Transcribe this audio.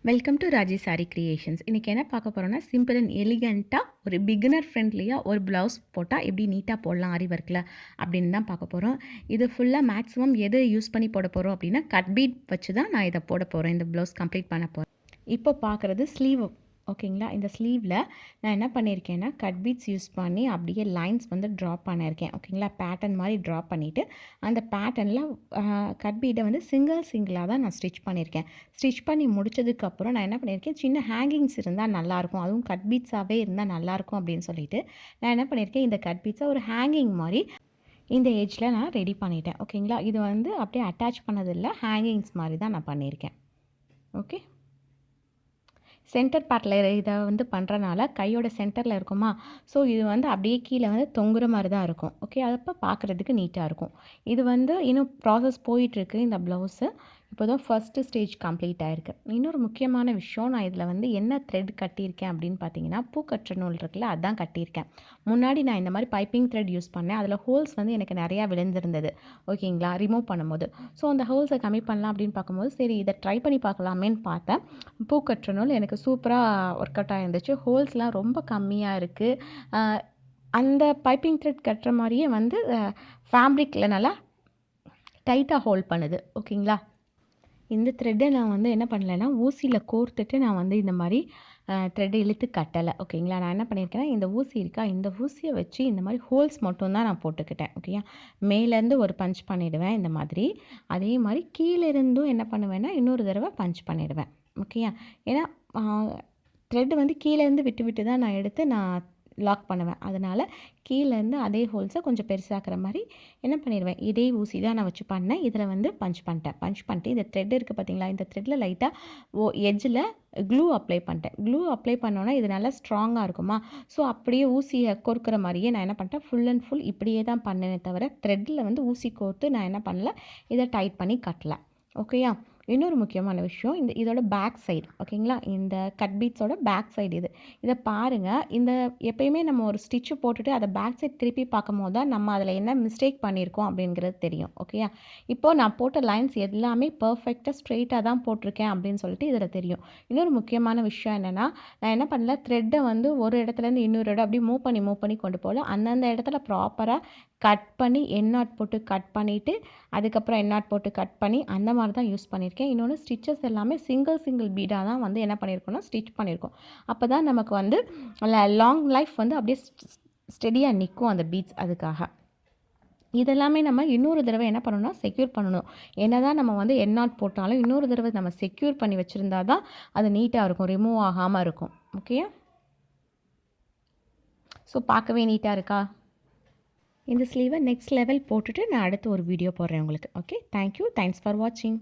Welcome to Raji sorry creations. இன்றைக்கி என்ன பார்க்க போகிறோன்னா, சிம்பிள் அண்ட் எலிகண்ட்டாக ஒரு பிகினர் ஃப்ரெண்ட்லியாக ஒரு ப்ளவுஸ் போட்டால் எப்படி நீட்டாக போடலாம் ஆரி ஒர்க்கில் அப்படின்னு தான் பார்க்க போகிறோம். இது ஃபுல்லாக மேக்ஸிமம் எது யூஸ் பண்ணி போட போகிறோம் அப்படின்னா, கட் பீட் வச்சு தான் நான் இதை போட போகிறேன். இந்த ப்ளவுஸ் கம்ப்ளீட் பண்ண போகிறேன். இப்போ பார்க்குறது ஸ்லீவ். ஓகேங்களா, இந்த ஸ்லீவில் நான் என்ன பண்ணியிருக்கேன்னா, கட் பீட்ஸ் யூஸ் பண்ணி அப்படியே லைன்ஸ் வந்து ட்ரா பண்ணியிருக்கேன். ஓகேங்களா, பேட்டர்ன் மாதிரி ட்ரா பண்ணிவிட்டு அந்த பேட்டர்னில் கட் பீட்டை வந்து சிங்கிளாக தான் நான் ஸ்டிச் பண்ணியிருக்கேன். ஸ்டிச் பண்ணி முடிச்சதுக்கப்புறம் நான் என்ன பண்ணியிருக்கேன், சின்ன ஹேங்கிங்ஸ் இருந்தால் நல்லாயிருக்கும், அதுவும் கட் பீட்ஸாகவே இருந்தால் நல்லாயிருக்கும் அப்படின்னு சொல்லிட்டு நான் என்ன பண்ணியிருக்கேன், இந்த கட் பீட்ஸை ஒரு ஹேங்கிங் மாதிரி இந்த ஏஜில் நான் ரெடி பண்ணிட்டேன். ஓகேங்களா, இது வந்து அப்படியே அட்டாச் பண்ணதில்லை, ஹேங்கிங்ஸ் மாதிரி தான் நான் பண்ணியிருக்கேன். ஓகே, சென்டர் பார்ட்டில் இதை வந்து பண்ணுறனால கையோட சென்டரில் இருக்குமா, ஸோ இது வந்து அப்படியே கீழே வந்து தொங்குற மாதிரி தான் இருக்கும். ஓகே, அப்போ பார்க்குறதுக்கு நீட்டாக இருக்கும். இது வந்து இன்னும் ப்ராசஸ் போயிட்டுருக்கு. இந்த ப்ளவுஸு இப்போ தான் ஃபஸ்ட்டு ஸ்டேஜ் கம்ப்ளீட் ஆகிருக்கு. இன்னொரு முக்கியமான விஷயம், நான் இதில் வந்து என்ன த்ரெட் கட்டியிருக்கேன் அப்படின்னு பார்த்தீங்கன்னா, பூக்கட்டுற நூல் இருக்குல்ல, அதான் கட்டியிருக்கேன். முன்னாடி நான் இந்த மாதிரி பைப்பிங் த்ரெட் யூஸ் பண்ணேன், அதில் ஹோல்ஸ் வந்து எனக்கு நிறையா விழுந்திருந்தது. ஓகேங்களா, ரிமூவ் பண்ணும்போது ஸோ அந்த ஹோல்ஸை கம்மி பண்ணலாம் அப்படின்னு பார்க்கும்போது, சரி இதை ட்ரை பண்ணி பார்க்கலாமேன்னு பார்த்தேன். பூக்கட்டுற நூல் எனக்கு சூப்பராக ஒர்க் அவுட் ஆகிருந்துச்சு. ஹோல்ஸ்லாம் ரொம்ப கம்மியாக இருக்குது. அந்த பைப்பிங் த்ரெட் கட்டுற மாதிரியே வந்து ஃபேப்ரிக்கில் நல்லா டைட்டாக ஹோல்ட் பண்ணுது. ஓகேங்களா, இந்த த்ரெட்டை நான் வந்து என்ன பண்ணலைன்னா, ஊசியில் கோர்த்துட்டு நான் வந்து இந்த மாதிரி த்ரெட்டை இழுத்து கட்டலை. ஓகேங்களா, நான் என்ன பண்ணியிருக்கேன்னா, இந்த ஊசி இருக்கா, இந்த ஊசியை வச்சு இந்த மாதிரி ஹோல்ஸ் மட்டும்தான் நான் போட்டுக்கிட்டேன். ஓகேயா, மேலேருந்து ஒரு பஞ்ச் பண்ணிவிடுவேன் இந்த மாதிரி. அதே மாதிரி கீழே இருந்தும் என்ன பண்ணுவேன்னா, இன்னொரு தடவை பஞ்ச் பண்ணிவிடுவேன். ஓகேயா, ஏன்னா த்ரெட்டு வந்து கீழேருந்து விட்டு விட்டு தான் நான் எடுத்து நான் லாக் பண்ணுவேன். அதனால் கீழேருந்து அதே ஹோல்ஸை கொஞ்சம் பெருசாக்குற மாதிரி என்ன பண்ணிடுவேன், இதே ஊசி தான் நான் வச்சு பண்ணேன். இதில் வந்து பஞ்ச் பண்ணிட்டு இந்த த்ரெட் இருக்குது பார்த்தீங்களா, இந்த த்ரெட்டில் லைட்டாக எட்ஜில் க்ளூ அப்ளை பண்ணிட்டேன். க்ளூ அப்ளை பண்ணோன்னா இது நல்லா ஸ்ட்ராங்காக இருக்குமா, ஸோ அப்படியே ஊசியை கோர்க்குற மாதிரியே நான் என்ன பண்ணிட்டேன், ஃபுல் அண்ட் ஃபுல் இப்படியே தான் பண்ணேனே தவிர த்ரெட்டில் வந்து ஊசி கோர்த்து நான் என்ன பண்ணல, இதை டைட் பண்ணி கட்டல. ஓகேயா, இன்னொரு முக்கியமான விஷயம், இதோட பேக் சைடு. ஓகேங்களா, இந்த கட் பீட்ஸோட பேக் சைடு இதை பாருங்கள். இந்த எப்பயுமே நம்ம ஒரு ஸ்டிச்சு போட்டுட்டு அதை பேக் சைட் திருப்பி பார்க்கும் போது தான் நம்ம அதில் என்ன மிஸ்டேக் பண்ணியிருக்கோம் அப்படிங்கிறது தெரியும். ஓகேயா, இப்போது நான் போட்ட லைன்ஸ் எல்லாமே பர்ஃபெக்டாக ஸ்ட்ரெயிட்டாக தான் போட்டிருக்கேன் அப்படின்னு சொல்லிட்டு இதில் தெரியும். இன்னொரு முக்கியமான விஷயம் என்னென்னா, நான் என்ன பண்ணல, த்ரெட்டை வந்து ஒரு இடத்துலேருந்து இன்னொரு இடம் அப்படியே மூவ் பண்ணி கொண்டு போகல. அந்தந்த இடத்துல ப்ராப்பராக கட் பண்ணி எண்ணாட் போட்டு கட் பண்ணிவிட்டு அதுக்கப்புறம் எண்ணாட் போட்டு கட் பண்ணி அந்த மாதிரி தான் யூஸ் பண்ணியிருக்கேன். இன்னொன்று, ஸ்டிச்சஸ் எல்லாமே சிங்கிள் பீடாக தான் வந்து என்ன பண்ணியிருக்கோம்னா ஸ்டிச் பண்ணியிருக்கோம். அப்போ தான் நமக்கு வந்து லாங் லைஃப் வந்து அப்படியே ஸ்டெடியாக நிற்கும் அந்த பீட்ஸ். அதுக்காக இதெல்லாமே நம்ம இன்னொரு தடவை என்ன பண்ணணும்னா செக்யூர் பண்ணணும். என்ன தான் நம்ம வந்து எண்ணாட் போட்டாலும் இன்னொரு தடவை நம்ம செக்யூர் பண்ணி வச்சுருந்தா தான் அது நீட்டாக இருக்கும், ரிமூவ் ஆகாமல் இருக்கும். ஓகே, ஸோ பார்க்கவே நீட்டாக இருக்கா. இந்த ஸ்லீவை நெக்ஸ்ட் லெவல் போட்டுட்டு நான் அடுத்து ஒரு வீடியோ போடுறேன் உங்களுக்கு. ஓகே, தேங்க்யூ, தேங்க்ஸ் ஃபார் வாட்சிங்.